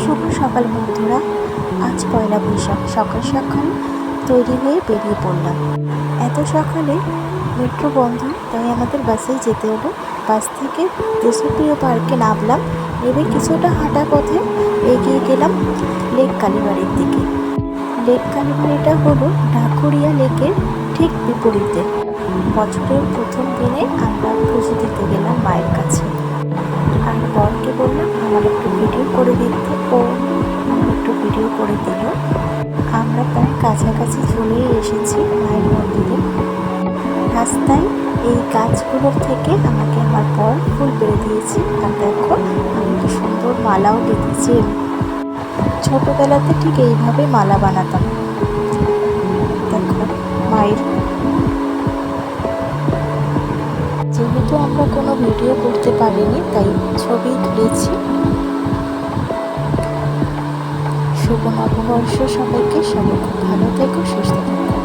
শুভ সকাল বন্ধুরা। আজ পয়লা বৈশাখ। সকাল সকাল তৈরি হয়ে বেরিয়ে পড়লাম। এত সকালে মেট্রো বন্ধ, তাই আমাদের বাসেই যেতে হলো। বাস থেকে দেশপ্রিয় পার্কে নামলাম। নেমে কিছুটা হাঁটা পথে এগিয়ে গেলাম লেক কালীবাড়ির দিকে। লেক কালীবাড়িটা হলো ঢাকুরিয়া লেকের ঠিক বিপরীতে। বছরের প্রথম দিনে আমরা পুজো দিতে গেলাম মায়ের কাছে। আর বরকে বললাম আমার একটু ভিডিও করে দিতে, ও আমার একটু ভিডিও করে দিল। আমরা প্রায় কাছাকাছি চলেই এসেছি মায়ের মন্দিরে। রাস্তায় এই গাছগুলোর থেকে আমাকে আমার বর ফুল পেড়ে দিয়েছে। আর দেখো আমি কি সুন্দর মালাও বেঁধেছি। ছোটোবেলাতে ঠিক এইভাবে মালা বানাতাম। দেখো মায়ের, যেহেতু আমরা কোনো ভিডিও করতে পারিনি তাই ছবি তুলেছি। শুভ নববর্ষ সবাইকে। সবাই খুব ভালো থেকো, সুস্থ থেকো।